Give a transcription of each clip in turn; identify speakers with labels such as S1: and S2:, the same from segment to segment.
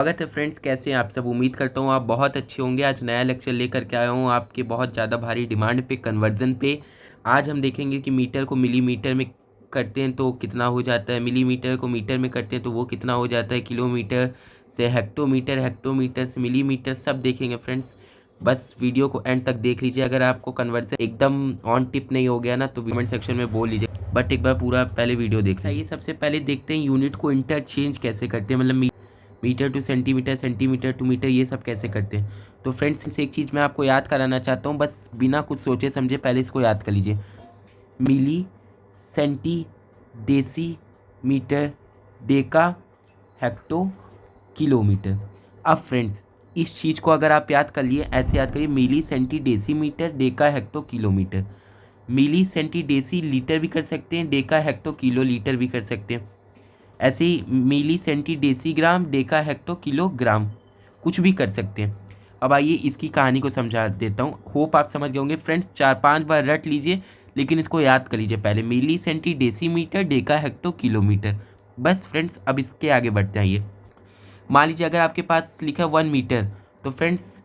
S1: स्वागत है फ्रेंड्स। कैसे हैं आप सब? उम्मीद करता हूँ आप बहुत अच्छे होंगे। आज नया लेक्चर लेकर के आया हूँ आपके बहुत ज़्यादा भारी डिमांड पे, कन्वर्जन पे। आज हम देखेंगे कि मीटर को मिलीमीटर में करते हैं तो कितना हो जाता है, मिलीमीटर को मीटर में करते हैं तो वो कितना हो जाता है, किलोमीटर से हेक्टोमीटर, हेक्टोमीटर से मिलीमीटर, सब देखेंगे फ्रेंड्स। बस वीडियो को एंड तक देख लीजिए। अगर आपको कन्वर्जन एकदम ऑन टिप नहीं हो गया ना तो कमेंट सेक्शन में बोल लीजिए, बट एक बार पूरा पहले वीडियो देख लीजिए। सबसे पहले देखते हैं यूनिट को इंटरचेंज कैसे करते हैं, मतलब metre to centimetre, centimetre to metre, ये सब कैसे करते हैं। तो फ्रेंड्स एक चीज़ मैं आपको याद कराना चाहता हूँ, बस बिना कुछ सोचे समझे पहले इसको याद कर लीजिए। Milli, centi, deci, metre, deca, hecto, kilometre. अब फ्रेंड्स इस चीज़ को अगर आप याद कर लिए, ऐसे याद करिए, milli, centi, deci, metre, deca, hecto, kilometre. Milli, centi, deci litre भी कर सकते हैं, डेका, हेक्टो, किलो लीटर भी कर सकते हैं। ऐसे ही milli, centi, decigram, deca, hecto, kilogram, कुछ भी कर सकते हैं। अब आइए इसकी कहानी को समझा देता हूँ। होप आप समझ गए होंगे फ्रेंड्स। 4-5 बार रट लीजिए, लेकिन इसको याद कर लीजिए पहले। Milli, centi, decimetre, deca, hecto, kilometre. बस फ्रेंड्स अब इसके आगे बढ़ते आइए। मान लीजिए अगर आपके पास लिखा 1 मीटर, तो फ्रेंड्स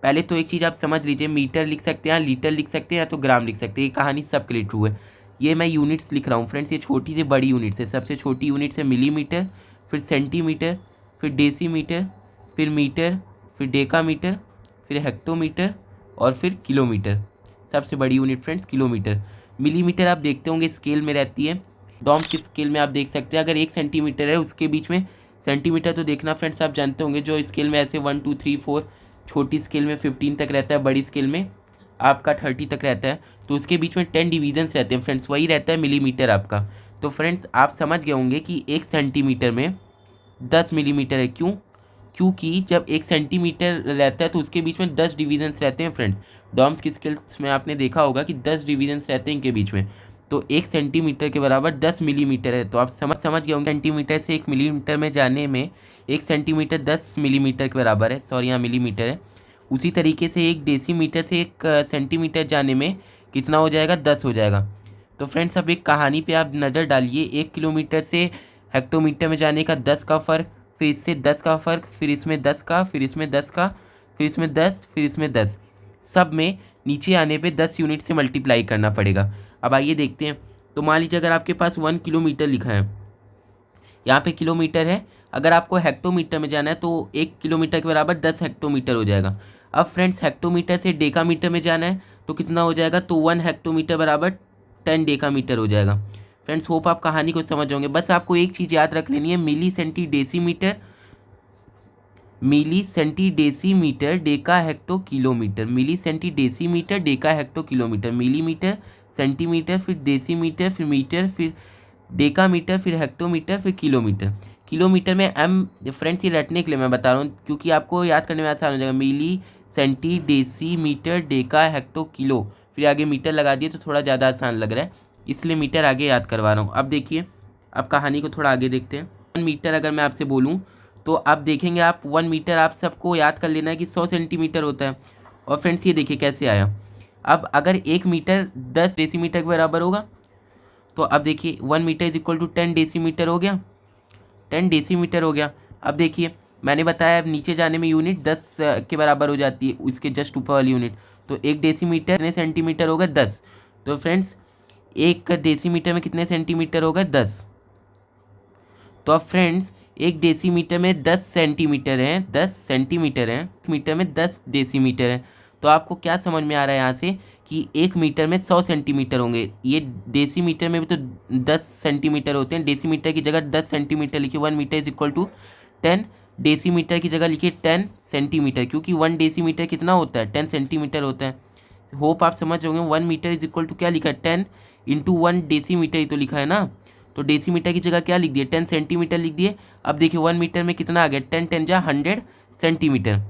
S1: पहले तो एक चीज़ आप समझ लीजिए, मीटर लिख सकते हैं, लीटर लिख सकते हैं, या तो ग्राम लिख सकते हैं। ये कहानी सबके लिए ट्रू है। ये मैं यूनिट्स लिख रहा हूँ फ्रेंड्स, ये छोटी से बड़ी यूनिट्स है। सबसे छोटी यूनिट्स है मिलीमीटर, फिर सेंटीमीटर, फिर डेसीमीटर, फिर मीटर, फिर डेकामीटर, फिर हेक्टोमीटर, और फिर किलोमीटर। सबसे बड़ी यूनिट फ्रेंड्स किलोमीटर। मिलीमीटर आप देखते होंगे स्केल में रहती है, डॉम्स की स्केल में आप देख सकते हैं। अगर 1 सेंटीमीटर है उसके बीच में सेंटीमीटर तो देखना फ्रेंड्स, आप जानते होंगे जो स्केल में ऐसे 1 2 3 4, छोटी स्केल में 15 तक रहता है, बड़ी स्केल में आपका 30 तक रहता है। तो उसके बीच में 10 डिवीजन्स रहते हैं फ्रेंड्स, वही रहता है मिलीमीटर आपका। तो फ्रेंड्स आप समझ गए होंगे कि 1 सेंटीमीटर में 10 मिलीमीटर है। क्यों? क्योंकि जब 1 सेंटीमीटर रहता है तो उसके बीच में 10 डिवीजन्स रहते हैं फ्रेंड्स। डॉम्स की स्केल्स में आपने देखा होगा कि 10 डिवीजन्स रहते हैं इनके बीच में। तो 1 सेंटीमीटर के बराबर 10 मिलीमीटर है। तो आप समझ गए होंगे सेंटीमीटर से 1 मिलीमीटर में जाने में 1 सेंटीमीटर 10 मिलीमीटर के बराबर है, सॉरी यहाँ मिलीमीटर है। उसी तरीके से 1 डेसीमीटर से 1 सेंटीमीटर जाने में कितना हो जाएगा? 10 हो जाएगा। तो फ्रेंड्स अब एक कहानी पे आप नज़र डालिए। 1 किलोमीटर से हेक्टोमीटर में जाने का 10 का फ़र्क, फिर इससे 10 का फ़र्क, फिर इसमें 10 का, फिर इसमें 10 का, फिर इसमें 10, फिर इसमें 10, सब में नीचे आने पे 10 यूनिट से मल्टीप्लाई करना पड़ेगा। अब आइए देखते हैं। तो मान लीजिए अगर आपके पास 1 किलोमीटर लिखा है, यहाँ पे किलोमीटर है, अगर आपको हेक्टोमीटर में जाना है तो 1 किलोमीटर के बराबर 10 हेक्टोमीटर हो जाएगा। अब फ्रेंड्स हेक्टोमीटर से डेकामीटर में जाना है तो कितना हो जाएगा? तो 1 हेक्टोमीटर बराबर 10 डेकामीटर हो जाएगा। फ्रेंड्स होप आप कहानी को समझ होंगे। बस आपको एक चीज़ याद रख लेनी है, milli, centi, decimetre, milli, centi, decimetre, deca, hecto, kilometre. Milli, centi, decimetre, deca, hecto, kilometre. Millimetre, centimetre, फिर डेसीमीटर, फिर मीटर, फिर डेकामीटर, फिर हेक्टोमीटर, फिर किलोमीटर। किलोमीटर में एम फ्रेंड्स ये रटने के लिए मैं बता रहा हूँ क्योंकि आपको याद करने में आसान हो जाएगा। Milli, centi, deci, metre, deca, hecto, kilo, फिर आगे मीटर लगा दिए तो थोड़ा ज़्यादा आसान लग रहा है, इसलिए मीटर आगे याद करवा रहा हूँ। अब देखिए, अब कहानी को थोड़ा आगे देखते हैं। 1 मीटर अगर मैं आपसे बोलूँ तो आप देखेंगे, आप 1 मीटर आप सबको याद कर लेना है कि 100 सेंटीमीटर होता है। और फ्रेंड्स ये देखिए कैसे आया। अब अगर 1 मीटर 10 डेसीमीटर के बराबर होगा तो अब देखिए 1 metre is equal to 10 decimetre हो गया, 10 डेसीमीटर हो गया। अब देखिए मैंने बताया अब नीचे जाने में यूनिट 10 के बराबर हो जाती है, उसके जस्ट ऊपर वाली यूनिट। तो 1 डेसीमीटर कितने सेंटीमीटर होगा? 10। तो फ्रेंड्स 1 डेसीमीटर में कितने सेंटीमीटर होगा? 10। तो अब फ्रेंड्स 1 डेसीमीटर में 10 सेंटीमीटर है, 10 सेंटीमीटर है, मीटर में 10 डेसीमीटर है। तो आपको क्या समझ में आ रहा है यहाँ से कि 1 मीटर में 100 सेंटीमीटर होंगे। ये डेसीमीटर में भी तो 10 सेंटीमीटर होते हैं, डेसीमीटर की जगह 10 सेंटीमीटर लिखिए। 1 metre is equal to 10 decimetre की जगह लिखिए 10 सेंटीमीटर, क्योंकि 1 डेसीमीटर कितना होता है? 10 सेंटीमीटर होता है। होप आप समझ होंगे। 1 मीटर इज इक्वल टू क्या लिखा है? 10 इंटू 1 डेसीमीटर ही तो लिखा है ना। तो डेसीमीटर की जगह क्या लिख दिए? 10 सेंटीमीटर लिख दिए। अब देखिए 1 मीटर में कितना आ गया? 10 10 जा 100 सेंटीमीटर।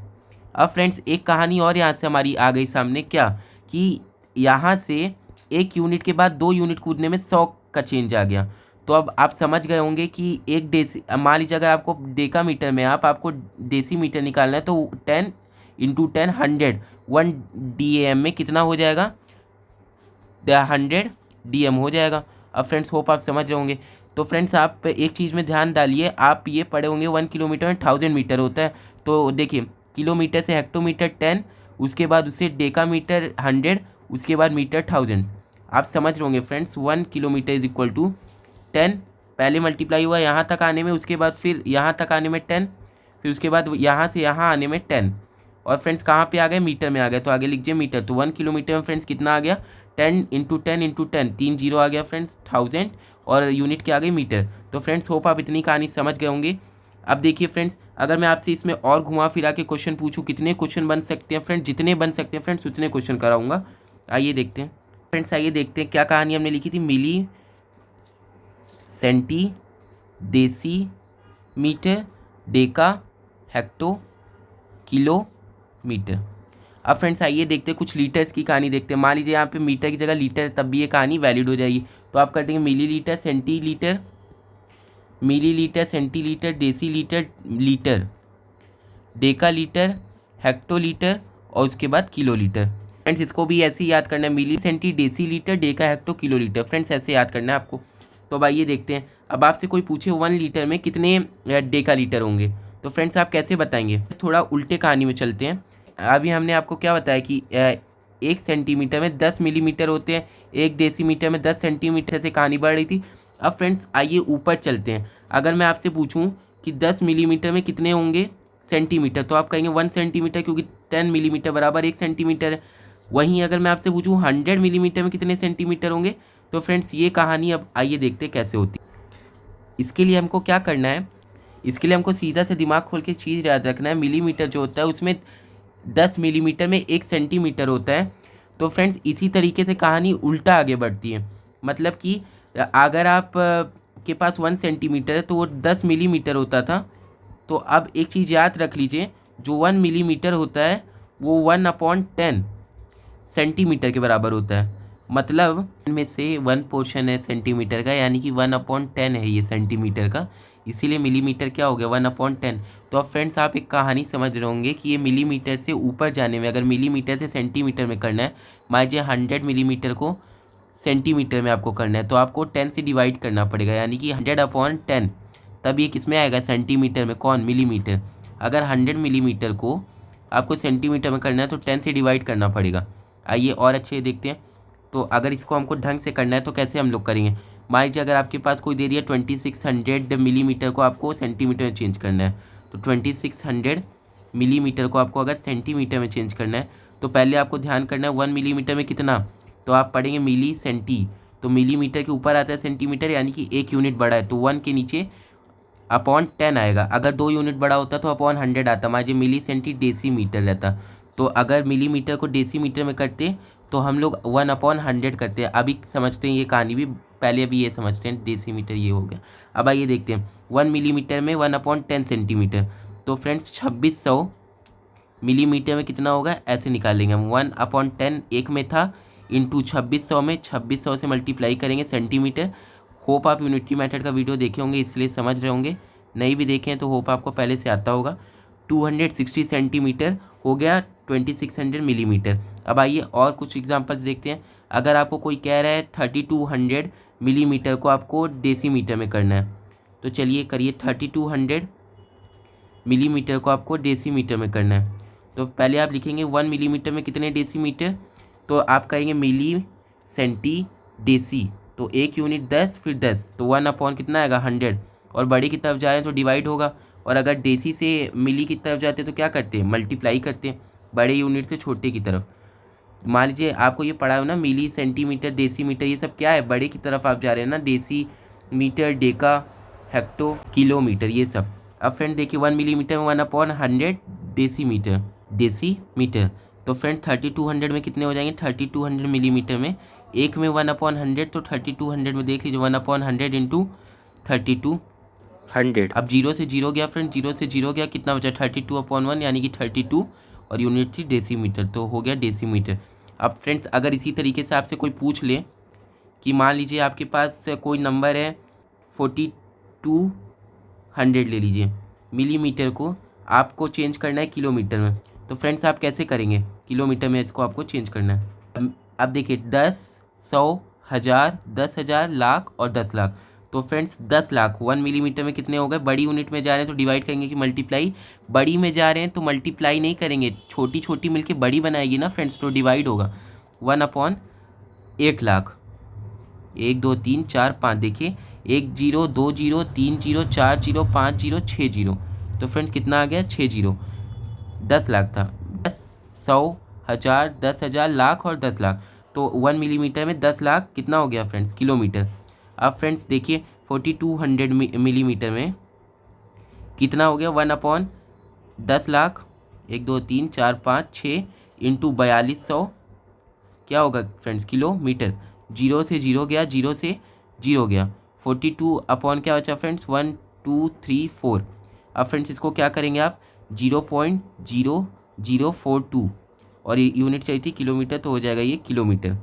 S1: अब फ्रेंड्स एक कहानी और यहाँ से हमारी आ गई सामने, क्या कि यहाँ से 1 यूनिट के बाद 2 यूनिट कूदने में 100 का चेंज आ गया। तो अब आप समझ गए होंगे कि एक डेसी, मान लीजिए अगर आपको डेकामीटर में आपको डेसीमीटर निकालना है तो 10 इंटू 10 100, 1 DAM में कितना हो जाएगा? 100 DM हो जाएगा। अब फ्रेंड्स होप आप समझ रहे होंगे। तो फ्रेंड्स आप एक चीज़ में ध्यान डालिए, आप ये पढ़े होंगे 1 किलोमीटर में 1000 मीटर होता है। तो देखिए किलोमीटर से हेक्टोमीटर 10, उसके बाद उससे डेकामीटर 100, उसके बाद मीटर 1000। आप समझ रहे होंगे friends, 1 kilometre is equal to 10, पहले मल्टीप्लाई हुआ यहाँ तक आने में, उसके बाद फिर यहाँ तक आने में 10, फिर उसके बाद यहाँ से यहाँ आने में 10, और फ्रेंड्स कहाँ पे आ गए, मीटर में आ गए, तो आगे लिखिए मीटर। तो 1 किलोमीटर में फ्रेंड्स कितना आ गया, 10 इंटू 10 इंटू 10, 3 जीरो आ गया फ्रेंड्स 1000, और यूनिट क्या आ गई, मीटर। तो फ्रेंड्स होप आप इतनी कहानी समझ गए होंगे। अब देखिए फ्रेंड्स, अगर मैं आपसे इसमें और घुमा फिरा के क्वेश्चन पूछूं, कितने क्वेश्चन बन सकते हैं फ्रेंड्स, जितने बन सकते हैं फ्रेंड्स उतने क्वेश्चन कराऊंगा। आइए देखते हैं फ्रेंड्स, आइए देखते हैं क्या कहानी हमने लिखी थी, milli centi deci metre deca hecto kilo metre. अब फ्रेंड्स आइए देखते हैं कुछ लीटर्स की कहानी देखते हैं। मान लीजिए यहाँ पे मीटर की जगह लीटर, तब भी ये कहानी वैलिड हो जाएगी। तो आप कर देंगे millilitre centilitre, millilitre centilitre decilitre litre decalitre hectolitre और उसके बाद किलोलीटर। फ्रेंड्स इसको भी ऐसे ही याद करना है, milli centi decilitre deca hecto kilolitre, friends ऐसे याद करना है आपको। तो अब आइए देखते हैं, अब आपसे कोई पूछे 1 लीटर में कितने डेका लीटर होंगे, तो फ्रेंड्स आप कैसे बताएंगे। थोड़ा उल्टे कहानी में चलते हैं। अभी हमने आपको क्या बताया कि 1 सेंटीमीटर में 10 मिलीमीटर होते हैं, 1 डेसीमीटर में 10 सेंटीमीटर से कहानी बढ़ रही थी। अब फ्रेंड्स आइए ऊपर चलते हैं। अगर मैं आपसे पूछूं कि 10 मिलीमीटर में कितने होंगे सेंटीमीटर, तो आप कहेंगे 1 सेंटीमीटर, क्योंकि 10 मिलीमीटर बराबर 1 सेंटीमीटर है। वहीं अगर मैं आपसे पूछूं 100 मिलीमीटर में कितने सेंटीमीटर होंगे, तो फ्रेंड्स ये कहानी अब आइए देखते हैं कैसे होती है। इसके लिए हमको क्या करना है, इसके लिए हमको सीधा से दिमाग खोल के चीज़ याद रखना है। मिलीमीटर जो होता है उसमें 10 मिलीमीटर में 1 सेंटीमीटर होता है। तो फ्रेंड्स इसी तरीके से कहानी उल्टा आगे बढ़ती है, मतलब कि अगर आप के पास 1 सेंटीमीटर है तो वो 10 मिलीमीटर होता था। तो अब एक चीज़ याद रख लीजिए, जो 1 मिलीमीटर होता है वो 1/10 सेंटीमीटर के बराबर होता है। मतलब इनमें से 1 पोर्शन है सेंटीमीटर का, यानी कि 1/10 है ये सेंटीमीटर का, इसीलिए मिलीमीटर क्या हो गया 1/10। तो अब फ्रेंड्स आप एक कहानी समझ रहे होंगे कि ये मिलीमीटर से ऊपर जाने में, अगर मिलीमीटर से सेंटीमीटर में करना है, मान लीजिए 100 मिलीमीटर को सेंटीमीटर में आपको करना है, तो आपको 10 से डिवाइड करना पड़ेगा, यानी कि 100/10, तब ये किस में आएगा, सेंटीमीटर में, कौन, मिलीमीटर। अगर 100 मिलीमीटर को आपको सेंटीमीटर में करना है तो 10 से डिवाइड करना पड़ेगा। आइए और अच्छे देखते हैं। तो अगर इसको हमको ढंग से करना है तो कैसे हम लोग करेंगे। मान लीजिए अगर आपके पास कोई दे दिया 2600 मिलीमीटर को आपको सेंटीमीटर में चेंज करना है, तो 2600 मिलीमीटर को आपको अगर सेंटीमीटर में चेंज करना है, तो पहले आपको ध्यान करना है 1 मिलीमीटर में कितना, तो आप पढ़ेंगे मिली सेंटी, तो मिलीमीटर के ऊपर आता है सेंटीमीटर, यानी कि 1 यूनिट बड़ा है तो 1 के नीचे /10 आएगा। अगर 2 यूनिट बड़ा होता तो /100 आता, मान लीजिए मिली सेंटी डेसीमीटर रहता। तो अगर मिलीमीटर को डेसीमीटर में करते तो हम लोग 1/100 करते हैं। अभी समझते हैं ये कहानी भी, पहले अभी ये समझते हैं, डेसीमीटर ये हो गया। अब आइए देखते हैं 1 मिलीमीटर में 1/10 सेंटीमीटर, तो फ्रेंड्स 2600 मिलीमीटर में कितना होगा, ऐसे निकालेंगे हम। 1/10 एक में था, इंटू 2600 में, 2600 से मल्टीप्लाई करेंगे सेंटीमीटर। होप आप यूनिटी मेथड का वीडियो देखे होंगे इसलिए समझ रहे होंगे, नहीं भी देखे हैं तो होप आपको पहले से आता होगा। 260 सेंटीमीटर हो गया 2600 मिलीमीटर। अब आइए और कुछ एग्जांपल्स देखते हैं। अगर आपको कोई कह रहा है 3200 मिलीमीटर को आपको डेसीमीटर में करना है, तो चलिए करिए 3200 मिलीमीटर को आपको डेसीमीटर में करना है। तो पहले आप लिखेंगे 1 मिलीमीटर में कितने डेसीमीटर, तो आप कहेंगे मिली सेंटी डेसी, तो 1 यूनिट 10 फिर 10, तो 1/, कितना आएगा 100, और बड़े की तरफ जाए तो डिवाइड होगा, और अगर डेसी से मिली की तरफ जाते तो क्या करते हैं, मल्टीप्लाई करते हैं, बड़े यूनिट से छोटे की तरफ। मान लीजिए आपको ये पढ़ा हो ना, मिली सेंटीमीटर डेसीमीटर, ये सब क्या है, बड़े की तरफ आप जा रहे हैं ना, deci metre deca hecto kilometre ये सब। अब फ्रेंड देखिए 1 मिलीमीटर में 1/100 डेसीमीटर, तो फ्रेंड 3200 में कितने हो जाएंगे, 3200 मिलीमीटर में, एक में 1/100, तो 3200 में देख लीजिए 1/100 इंटू 3200। अब जीरो से जीरो गया फ्रेंड, जीरो से जीरो गया, कितना बचा 32/1, यानी कि 32, और यूनिट थी डेसीमीटर, तो हो गया डेसीमीटर। अब फ्रेंड्स अगर इसी तरीके से आपसे कोई पूछ ले कि मान लीजिए आपके पास कोई नंबर है 4200 ले लीजिए, मिलीमीटर को आपको चेंज करना है किलोमीटर में, तो फ्रेंड्स आप कैसे करेंगे, किलोमीटर में इसको आपको चेंज करना है। अब देखिए 10, 100, 1000, 10,000, लाख और 10 लाख, तो फ्रेंड्स 10 लाख 1 मिलीमीटर में कितने हो गए। बड़ी यूनिट में जा रहे हैं तो डिवाइड करेंगे कि मल्टीप्लाई, बड़ी में जा रहे हैं तो मल्टीप्लाई नहीं करेंगे, छोटी छोटी मिलके बड़ी बनाएगी ना फ्रेंड्स, तो डिवाइड होगा 1/1 लाख। 1 2 3 4 5, देखिए 1 0 2 0 3 0 4 0 5 0 6 0, तो फ्रेंड्स कितना आ गया 6 0। 10 लाख था, 10 100 1000 10,000 लाख और 10 लाख, तो 1 मिलीमीटर में 10 लाख कितना हो गया फ्रेंड्स किलोमीटर। अब फ्रेंड्स देखिए 4200 मिलीमीटर में कितना हो गया 1/10 लाख। 1 2 3 4 5 6 इंटू 4200 क्या होगा फ्रेंड्स किलोमीटर। जीरो से जीरो गया, जीरो से जीरो गया, 42 क्या बचा फ्रेंड्स 1 2 3 4। अब फ्रेंड्स इसको क्या करेंगे आप 0.0042 और ये यूनिट चाहिए थी किलोमीटर, तो हो जाएगा ये किलोमीटर।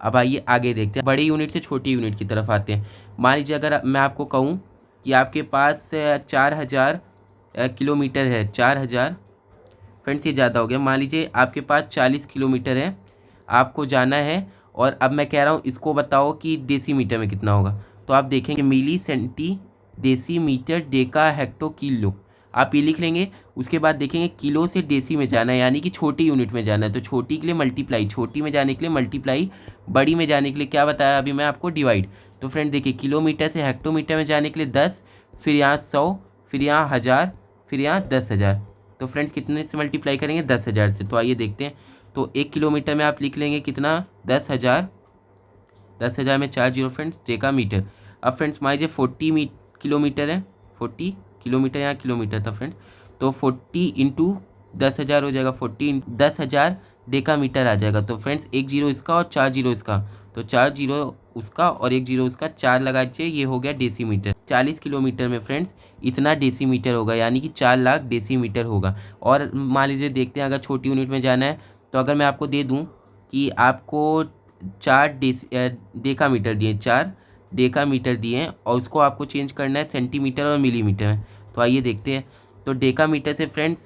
S1: अब आइए आगे देखते हैं, बड़े यूनिट से छोटी यूनिट की तरफ आते हैं। मान लीजिए अगर मैं आपको कहूँ कि आपके पास 4000 किलोमीटर है, 4000 फ्रेंड्स ये ज़्यादा हो गया। मान लीजिए आपके पास 40 किलोमीटर है, आपको जाना है, और अब मैं कह रहा हूँ इसको बताओ कि डेसीमीटर में कितना होगा। तो आप देखेंगे milli centi decimetre deca hecto kilo, आप ये लिख लेंगे। उसके बाद देखेंगे किलो से डेसी में जाना है, यानी कि छोटी यूनिट में जाना है, तो छोटी के लिए मल्टीप्लाई, छोटी में जाने के लिए मल्टीप्लाई, बड़ी में जाने के लिए क्या बताया अभी मैं आपको डिवाइड। तो फ्रेंड देखिए किलोमीटर से हेक्टोमीटर में जाने के लिए 10, फिर यहाँ 100, फिर यहाँ 1000, फिर यहाँ 10,000, तो फ्रेंड्स कितने से मल्टीप्लाई करेंगे 10,000 से। तो आइए देखते हैं, तो 1 किलोमीटर में आप लिख लेंगे कितना 10,000, 10,000 में 4 जीरो फ्रेंड्स डेका मीटर। अब फ्रेंड्स मान लीजिए 40 किलोमीटर है, 40 किलोमीटर, यहाँ किलोमीटर था फ्रेंड्स, तो 40 इंटू 10,000 हो जाएगा, 40 10,000 डेका मीटर आ जाएगा। तो फ्रेंड्स 1 जीरो इसका और 4 जीरो इसका, तो 4 जीरो उसका और 1 जीरो उसका, 4 लगा दीजिए, ये हो गया डेसीमीटर। 40 किलोमीटर में फ्रेंड्स इतना डेसीमीटर होगा, यानी कि 4 लाख डेसीमीटर होगा। और मान लीजिए देखते हैं अगर छोटी यूनिट में जाना है, तो अगर मैं आपको दे दूं कि आपको 4 डेका मीटर दिए, 4 डेका मीटर दिए हैं, और उसको आपको चेंज करना है सेंटीमीटर और मिलीमीटर में, तो आइए देखते हैं। तो डेका मीटर से फ्रेंड्स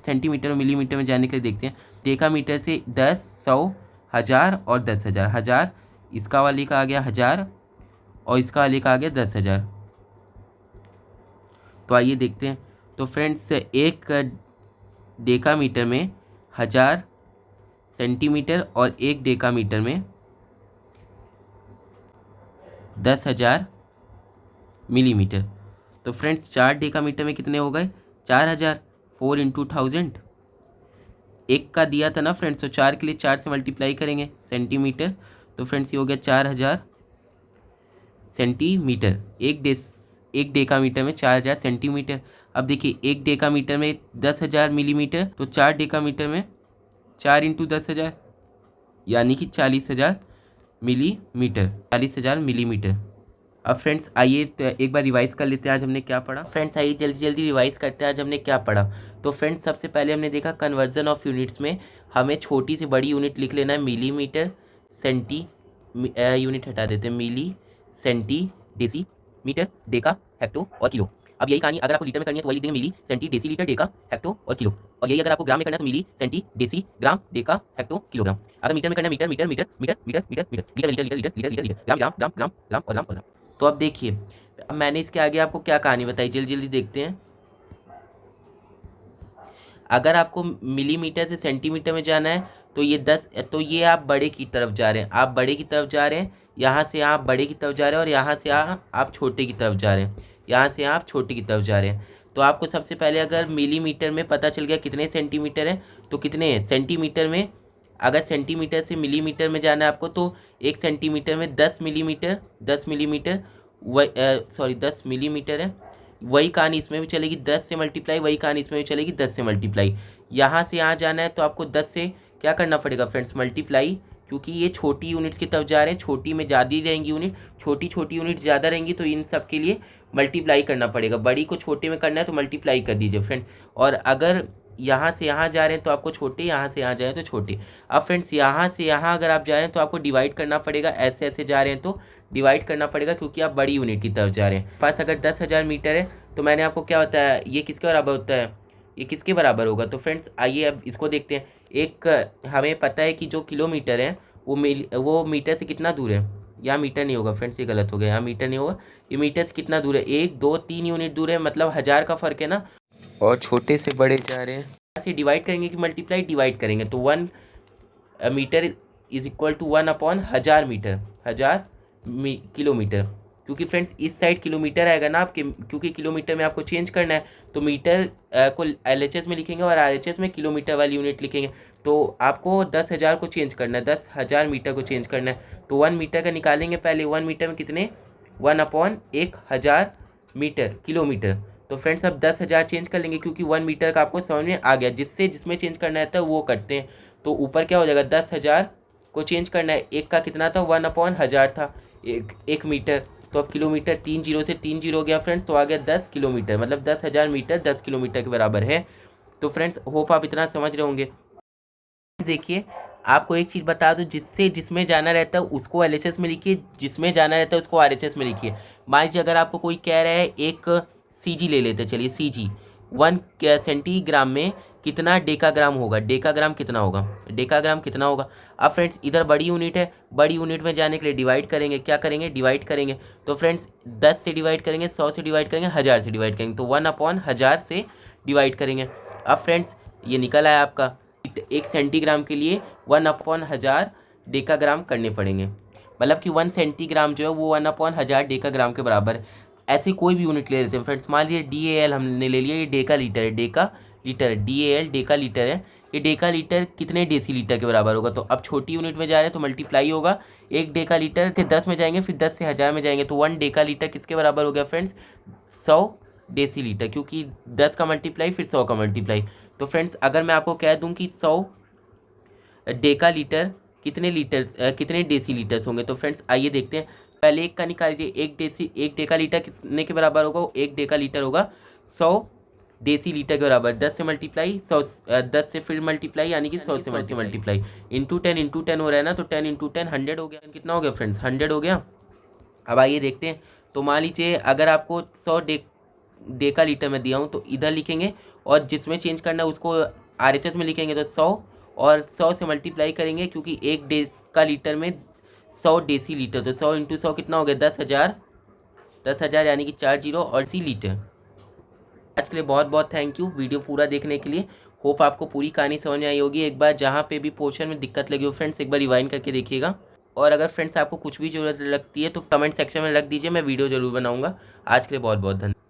S1: सेंटीमीटर और मिलीमीटर में जाने के लिए देखते हैं। डेका मीटर से 10, 100, 1000 और 10,000, 1000 इसका वाले का आ गया 1000 और इसका वाले का आ गया 10,000। तो आइए देखते हैं। तो फ्रेंड्स एक डेका मीटर में 1000 सेंटीमीटर और एक डेका मीटर में 10,000 मिलीमीटर। तो फ्रेंड्स 4 डेका मीटर में कितने हो गए 4000, 4 इंटू 1000, एक का दिया था ना फ्रेंड्स, तो 4 के लिए 4 से मल्टीप्लाई करेंगे सेंटीमीटर, तो फ्रेंड्स ये हो गया 4000 सेंटीमीटर। एक डेका मीटर में 4000 सेंटीमीटर। अब देखिए एक डेका मीटर में 10,000 मिलीमीटर, तो 4 डेका मीटर में 4 इंटू 10,000, यानी कि 40,000 मिलीमीटर, 40,000 मिलीमीटर। अब फ्रेंड्स आइए तो एक बार रिवाइज कर लेते हैं आज हमने क्या पढ़ा। फ्रेंड्स आइए जल्दी जल्दी रिवाइज करते हैं आज हमने क्या पढ़ा। तो फ्रेंड्स सबसे पहले हमने देखा कन्वर्जन ऑफ यूनिट्स में हमें छोटी से बड़ी यूनिट लिख लेना है मिलीमीटर, सेंटी, यूनिट हटा देते हैं, milli, centi, deci, metre, deca, hecto और किलो। अब यही कहानी अगर आपको लीटर में करनी है तो वही लिख देंगे milli, centi, deci, litre, deca, hecto और किलो। और यही अगर आपको ग्राम में करना है तो milli, centi, deci, gram, deca, hecto, kilogram. अगर मीटर में करना है metre metre metre metre metre metre metre litre litre litre litre litre litre gram gram gram gram gram और ग्राम और ग्राम। तो अब देखिए अब मैंने इसके आगे आपको क्या कहानी बताई, जल्दी जल्दी देखते हैं। अगर आपको मिलीमीटर से सेंटीमीटर में जाना है तो ये 10, तो ये आप बड़े की तरफ जा रहे हैं, आप बड़े की तरफ जा रहे हैं, यहाँ से आप बड़े की तरफ जा रहे हैं, और यहाँ से आप छोटे की तरफ जा रहे हैं, यहाँ से आप छोटे की तरफ जा रहे हैं। तो आपको सबसे पहले अगर मिलीमीटर में पता चल गया कितने सेंटीमीटर हैं, तो कितने हैं सेंटीमीटर में, अगर सेंटीमीटर से मिलीमीटर में जाना है आपको, तो 1 सेंटीमीटर में 10 मिलीमीटर, 10 मिलीमीटर, सॉरी 10 मिलीमीटर है। वही कहानी इसमें भी चलेगी, 10 से मल्टीप्लाई, वही कहानी इसमें भी चलेगी 10 से मल्टीप्लाई। यहाँ से यहाँ जाना है तो आपको 10 से क्या करना पड़ेगा फ्रेंड्स मल्टीप्लाई, क्योंकि ये छोटी यूनिट्स की तरफ जा रहे हैं, छोटी में ज़्यादा ही रहेंगी यूनिट, छोटी छोटी यूनिट ज़्यादा रहेंगी, तो इन सब के लिए मल्टीप्लाई करना पड़ेगा। बड़ी को छोटे में करना है तो मल्टीप्लाई कर दीजिए फ्रेंड्स। और अगर यहाँ से यहाँ जा रहे हैं तो आपको छोटे, यहाँ से यहाँ जा रहे हैं तो छोटे। अब फ्रेंड्स यहाँ से यहाँ अगर आप जा रहे हैं तो आपको डिवाइड करना पड़ेगा, ऐसे ऐसे जा रहे हैं तो डिवाइड करना पड़ेगा, क्योंकि आप बड़ी यूनिट की तरफ जा रहे हैं। पास अगर 10,000 मीटर है तो मैंने आपको क्या बताया, ये किसके बराबर होता है, ये किसके बराबर होगा। तो फ्रेंड्स आइए अब इसको देखते हैं। एक हमें पता है कि जो किलोमीटर है वो मीटर से कितना दूर है, यहाँ मीटर नहीं होगा फ्रेंड्स, ये गलत हो गया, यहाँ मीटर नहीं होगा, ये मीटर से कितना दूर है, 1 2 3 यूनिट दूर है, मतलब 1000 का फ़र्क है ना, और छोटे से बड़े जा रहे हैं। ऐसे डिवाइड करेंगे कि मल्टीप्लाई, डिवाइड करेंगे तो 1 metre is equal to 1/1000 metre, 1000 kilometre, क्योंकि फ्रेंड्स इस साइड किलोमीटर आएगा ना आपके, क्योंकि किलोमीटर में आपको चेंज करना है, तो मीटर को LHS में लिखेंगे और RHS में किलोमीटर वाली यूनिट लिखेंगे। तो आपको 10,000 को चेंज करना है, 10,000 मीटर को चेंज करना है, तो 1 मीटर का निकालेंगे पहले, 1 मीटर में कितने, 1/1000 मीटर किलोमीटर। तो फ्रेंड्स अब 10,000 चेंज कर लेंगे, क्योंकि 1 मीटर का आपको समझ में आ गया, जिसमें चेंज करना रहता है वो करते हैं। तो ऊपर क्या हो जाएगा, 10,000 को चेंज करना है, एक का कितना था, 1/1000 था, एक मीटर, तो अब किलोमीटर 3 जीरो से 3 जीरो हो गया फ्रेंड्स, तो आ गया 10 किलोमीटर, मतलब 10,000 मीटर 10 किलोमीटर के बराबर है। तो फ्रेंड्स होप आप इतना समझ रहे होंगे। देखिए आपको एक चीज़ बता दूं, जिसमें जाना रहता है उसको LHS में लिखिए, जिसमें जाना रहता है उसको RHS में लिखिए। मान लीजिए अगर आपको कोई कह रहा है एक CG ले लेते हैं, चलिए CG 1 सेंटीग्राम में कितना डेकाग्राम होगा, डेकाग्राम कितना होगा, डेकाग्राम कितना होगा। अब फ्रेंड्स इधर बड़ी यूनिट है, बड़ी यूनिट में जाने के लिए डिवाइड करेंगे, क्या करेंगे, डिवाइड करेंगे। तो फ्रेंड्स 10 से डिवाइड करेंगे, 100 से डिवाइड करेंगे, 1000 से डिवाइड करेंगे, तो 1/1000 से डिवाइड करेंगे। अब फ्रेंड्स ये निकल आया आपका, एक सेंटीग्राम के लिए 1/1000 डेकाग्राम करने पड़ेंगे, मतलब कि 1 सेंटीग्राम जो है वो 1/1000 डेकाग्राम के बराबर है। ऐसे कोई भी यूनिट ले लेते हैं फ्रेंड्स, मान लीजिए DAL हमने ले लिया, ये डेका लीटर है, Deka litre, DAL Deka litre है, ये डेका लीटर कितने डेसी लीटर के बराबर होगा। तो अब छोटी यूनिट में जा रहे हैं तो मल्टीप्लाई होगा, एक डेका लीटर थे 10 में जाएंगे, फिर 10 से 1000 में जाएंगे, तो 1 डेका लीटर किसके बराबर हो गया फ्रेंड्स, 100 डेसी लीटर, क्योंकि 10 का मल्टीप्लाई फिर 100 का मल्टीप्लाई। तो फ्रेंड्स अगर मैं आपको कह दूं कि 100 डेका लीटर कितने डेसी लीटर्स होंगे, तो फ्रेंड्स आइए देखते हैं। पहले एक का निकाल लीजिए, एक डेका लीटर कितने के बराबर होगा, एक डेका लीटर होगा 100 डेसी लीटर के बराबर, 10 से मल्टीप्लाई 100, 10 से फिर मल्टीप्लाई यानी कि 100 से मल्टीप्लाई, इंटू 10 हो रहा है ना, तो 10 इंटू 10 100 हो गया, कितना हो गया फ्रेंड्स, 100 हो गया। अब आइए देखते हैं, तो मान लीजिए अगर आपको 100 डेका लीटर में दिया हूँ तो इधर लिखेंगे, और जिसमें चेंज करना है उसको RHS में लिखेंगे, तो 100 और 100 से मल्टीप्लाई करेंगे, क्योंकि एक डेका लीटर में 100 डेसी लीटर, तो 100 इंटू 100 कितना हो गया, 10,000, 10,000 यानी कि 4 जीरो और सी लीटर। आज के लिए बहुत बहुत थैंक यू वीडियो पूरा देखने के लिए। होप आपको पूरी कहानी समझ में आई होगी। एक बार जहाँ पे भी पोर्शन में दिक्कत लगी हो फ्रेंड्स, एक बार रिवाइंड करके देखिएगा, और अगर फ्रेंड्स आपको कुछ भी ज़रूरत लगती है तो कमेंट सेक्शन में रख दीजिए, मैं वीडियो ज़रूर बनाऊँगा। आज के लिए बहुत बहुत धन्यवाद।